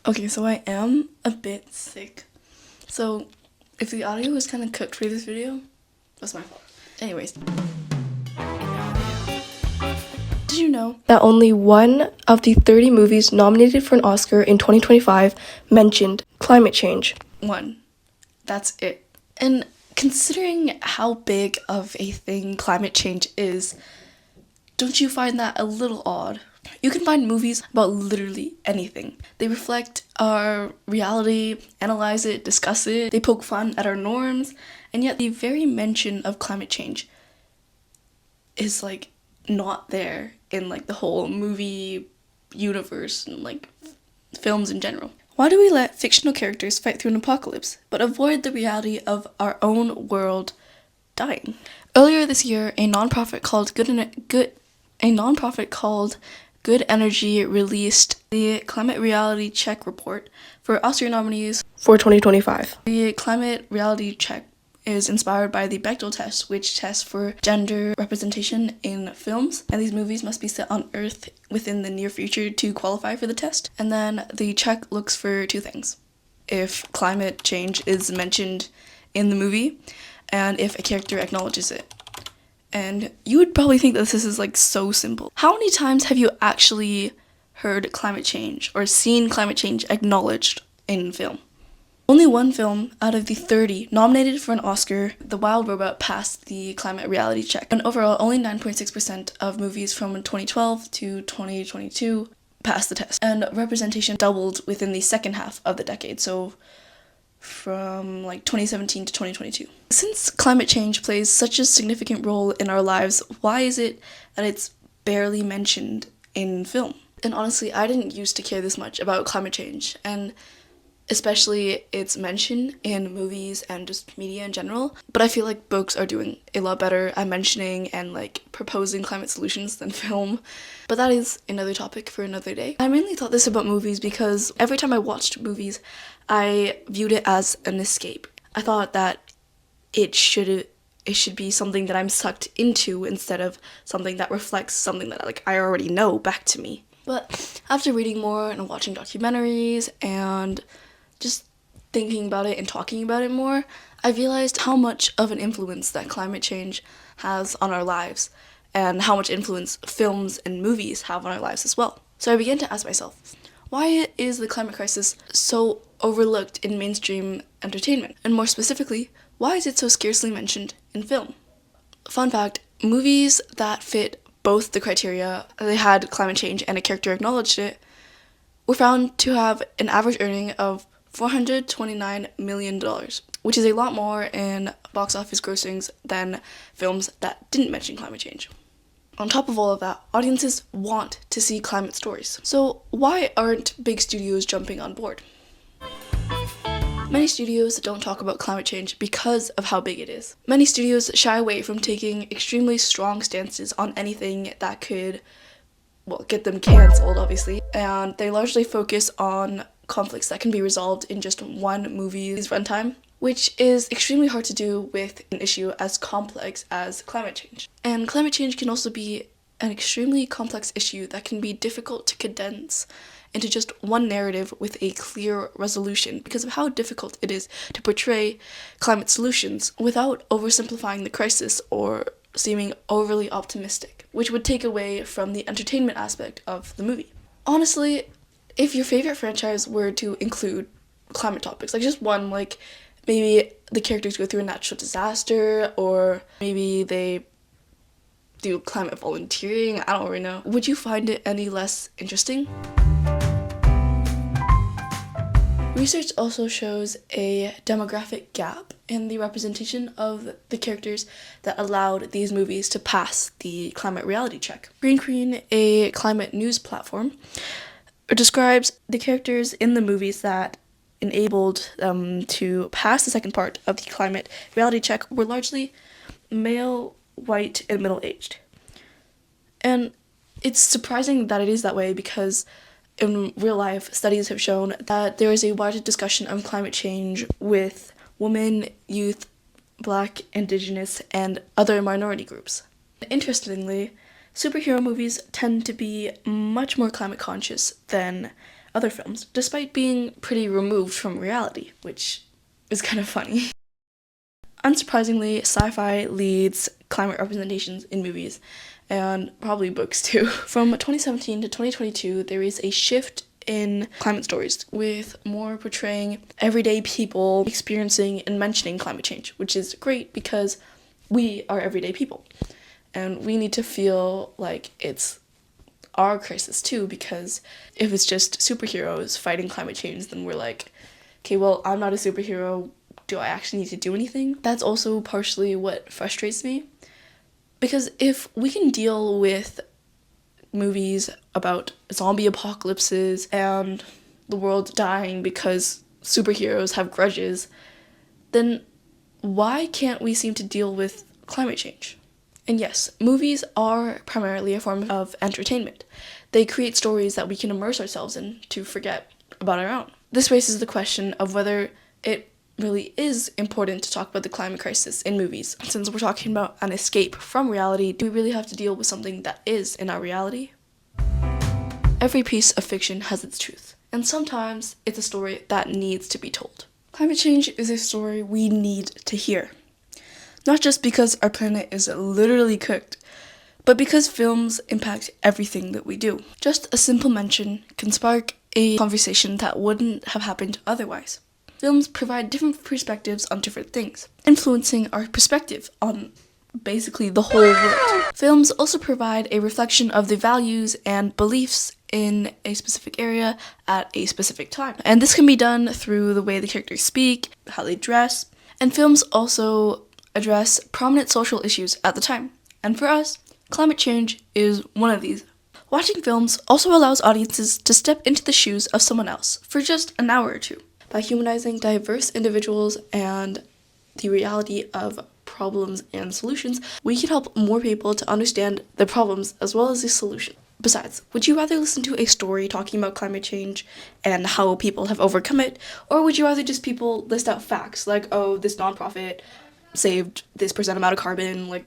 Okay, so I am a bit sick. So if the audio is kind of cooked for this video, that's my fault. Anyways. Did you know that only one of the 30 movies nominated for an Oscar in 2025 mentioned climate change? One. That's it. And considering how big of a thing climate change is, don't you find that a little odd? You can find movies about literally anything. They reflect our reality, analyze it, discuss it, they poke fun at our norms, and yet the very mention of climate change is like not there in like the whole movie universe and like films in general. Why do we let fictional characters fight through an apocalypse but avoid the reality of our own world dying? Earlier this year, a nonprofit called Good Energy released the Climate Reality Check report for Oscar nominees for 2025. The Climate Reality Check is inspired by the Bechdel test, which tests for gender representation in films, and these movies must be set on Earth within the near future to qualify for the test. And then the check looks for two things: if climate change is mentioned in the movie, and if a character acknowledges it. And you would probably think that this is like so simple. How many times have you actually heard climate change or seen climate change acknowledged in film? Only one film out of the 30 nominated for an Oscar, The Wild Robot, passed the climate reality check. And overall, only 9.6% of movies from 2012 to 2022 passed the test. And representation doubled within the second half of the decade, so from like 2017 to 2022. Since climate change plays such a significant role in our lives, why is it that it's barely mentioned in film? And honestly, I didn't used to care this much about climate change, and especially its mention in movies and just media in general. But I feel like books are doing a lot better at mentioning and like proposing climate solutions than film. But that is another topic for another day. I mainly thought this about movies because every time I watched movies, I viewed it as an escape. I thought that it should be something that I'm sucked into instead of something that reflects something that like I already know back to me. But after reading more and watching documentaries and just thinking about it and talking about it more, I realized how much of an influence that climate change has on our lives and how much influence films and movies have on our lives as well. So I began to ask myself, why is the climate crisis so overlooked in mainstream entertainment? And more specifically, why is it so scarcely mentioned in film? Fun fact, movies that fit both the criteria, they had climate change and a character acknowledged it, were found to have an average earning of $429 million, which is a lot more in box office grossings than films that didn't mention climate change. On top of all of that, audiences want to see climate stories. So why aren't big studios jumping on board? Many studios don't talk about climate change because of how big it is. Many studios shy away from taking extremely strong stances on anything that could, get them cancelled, obviously, and they largely focus on conflicts that can be resolved in just one movie's runtime, which is extremely hard to do with an issue as complex as climate change. And climate change can also be an extremely complex issue that can be difficult to condense into just one narrative with a clear resolution because of how difficult it is to portray climate solutions without oversimplifying the crisis or seeming overly optimistic, which would take away from the entertainment aspect of the movie. Honestly, if your favorite franchise were to include climate topics, like just one, like maybe the characters go through a natural disaster, or maybe they do climate volunteering, I don't really know, would you find it any less interesting? Research also shows a demographic gap in the representation of the characters that allowed these movies to pass the climate reality check. Green Queen, a climate news platform, describes the characters in the movies that enabled them to pass the second part of the climate reality check were largely male, white, and middle-aged. And it's surprising that it is that way because in real life, studies have shown that there is a wider discussion of climate change with women, youth, Black, Indigenous, and other minority groups. Interestingly, superhero movies tend to be much more climate conscious than other films, despite being pretty removed from reality, which is kind of funny. Unsurprisingly, sci-fi leads climate representations in movies, and probably books too. From 2017 to 2022, there is a shift in climate stories, with more portraying everyday people experiencing and mentioning climate change, which is great because we are everyday people. And we need to feel like it's our crisis too, because if it's just superheroes fighting climate change, then we're like, okay, well, I'm not a superhero. Do I actually need to do anything? That's also partially what frustrates me. Because if we can deal with movies about zombie apocalypses and the world dying because superheroes have grudges, then why can't we seem to deal with climate change? And yes, movies are primarily a form of entertainment. They create stories that we can immerse ourselves in to forget about our own. This raises the question of whether it really is important to talk about the climate crisis in movies. Since we're talking about an escape from reality, do we really have to deal with something that is in our reality? Every piece of fiction has its truth, and sometimes it's a story that needs to be told. Climate change is a story we need to hear. Not just because our planet is literally cooked, but because films impact everything that we do. Just a simple mention can spark a conversation that wouldn't have happened otherwise. Films provide different perspectives on different things, influencing our perspective on basically the whole world. Films also provide a reflection of the values and beliefs in a specific area at a specific time. And this can be done through the way the characters speak, how they dress, and films also address prominent social issues at the time. And for us, climate change is one of these. Watching films also allows audiences to step into the shoes of someone else for just an hour or two. By humanizing diverse individuals and the reality of problems and solutions, we can help more people to understand the problems as well as the solution. Besides, would you rather listen to a story talking about climate change and how people have overcome it, or would you rather just people list out facts like, oh, this nonprofit saved this percent amount of carbon, like,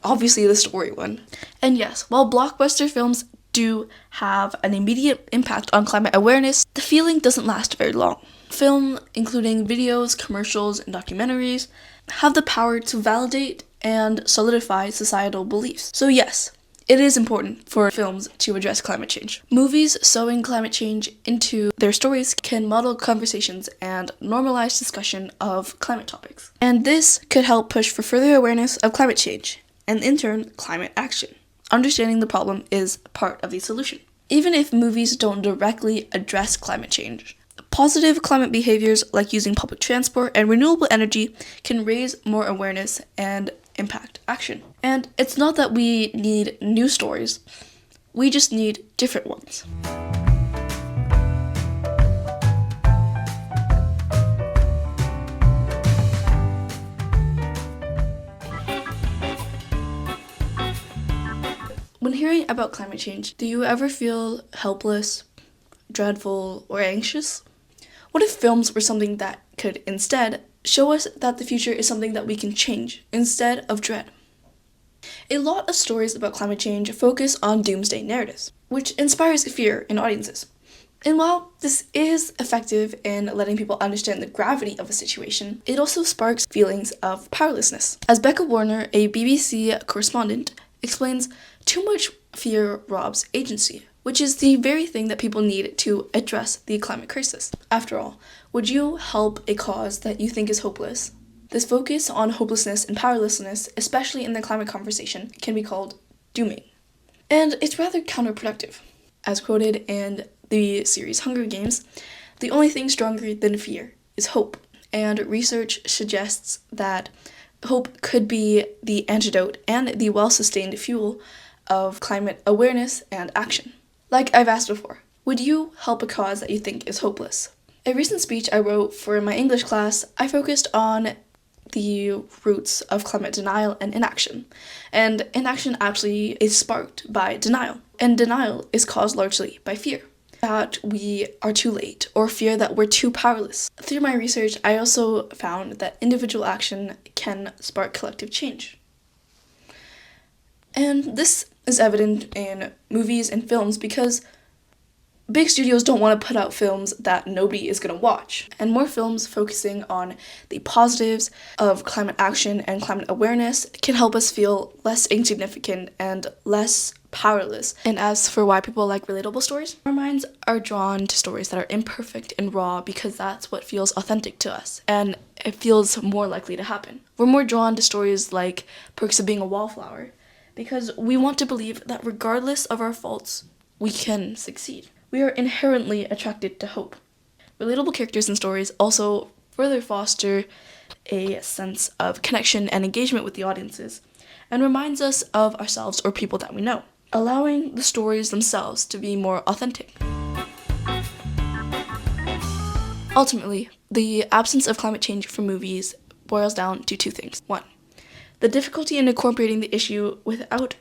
obviously the story one. And yes, while blockbuster films do have an immediate impact on climate awareness, the feeling doesn't last very long. Film, including videos, commercials, and documentaries, have the power to validate and solidify societal beliefs. So yes, it is important for films to address climate change. Movies sewing climate change into their stories can model conversations and normalize discussion of climate topics. And this could help push for further awareness of climate change, and in turn, climate action. Understanding the problem is part of the solution. Even if movies don't directly address climate change, positive climate behaviors like using public transport and renewable energy can raise more awareness and impact action. And it's not that we need new stories, we just need different ones. When hearing about climate change, do you ever feel helpless, dreadful, or anxious? What if films were something that could instead show us that the future is something that we can change instead of dread? A lot of stories about climate change focus on doomsday narratives, which inspires fear in audiences. And while this is effective in letting people understand the gravity of a situation, it also sparks feelings of powerlessness. As Becca Warner, a BBC correspondent, explains, too much fear robs agency, which is the very thing that people need to address the climate crisis. After all, would you help a cause that you think is hopeless? This focus on hopelessness and powerlessness, especially in the climate conversation, can be called dooming. And it's rather counterproductive. As quoted in the series Hunger Games, the only thing stronger than fear is hope. And research suggests that hope could be the antidote and the well-sustained fuel of climate awareness and action. Like I've asked before, would you help a cause that you think is hopeless? A recent speech I wrote for my English class, I focused on the roots of climate denial and inaction. And inaction actually is sparked by denial. And denial is caused largely by fear that we are too late or fear that we're too powerless. Through my research, I also found that individual action can spark collective change. And this is evident in movies and films because big studios don't want to put out films that nobody is going to watch, and more films focusing on the positives of climate action and climate awareness can help us feel less insignificant and less powerless. And as for why people like relatable stories, our minds are drawn to stories that are imperfect and raw because that's what feels authentic to us, and it feels more likely to happen. We're more drawn to stories like Perks of Being a Wallflower because we want to believe that regardless of our faults, we can succeed. We are inherently attracted to hope. Relatable characters and stories also further foster a sense of connection and engagement with the audiences, and reminds us of ourselves or people that we know, allowing the stories themselves to be more authentic. Ultimately, the absence of climate change from movies boils down to two things. One, the difficulty in incorporating the issue without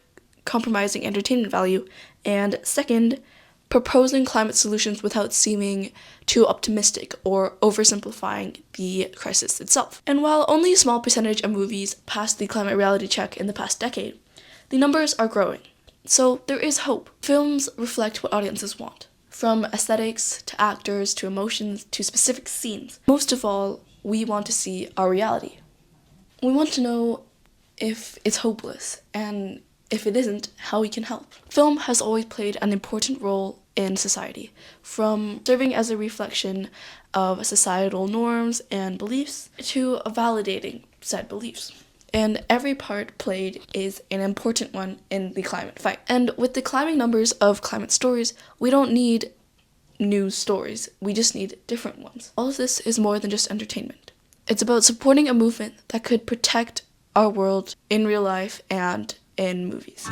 compromising entertainment value, and second, proposing climate solutions without seeming too optimistic or oversimplifying the crisis itself. And while only a small percentage of movies passed the climate reality check in the past decade, the numbers are growing. So there is hope. Films reflect what audiences want, from aesthetics to actors to emotions to specific scenes. Most of all, we want to see our reality. We want to know if it's hopeless, and if it isn't, how we can help. Film has always played an important role in society, from serving as a reflection of societal norms and beliefs to validating said beliefs. And every part played is an important one in the climate fight. And with the climbing numbers of climate stories, we don't need new stories, we just need different ones. All of this is more than just entertainment. It's about supporting a movement that could protect our world in real life and in movies.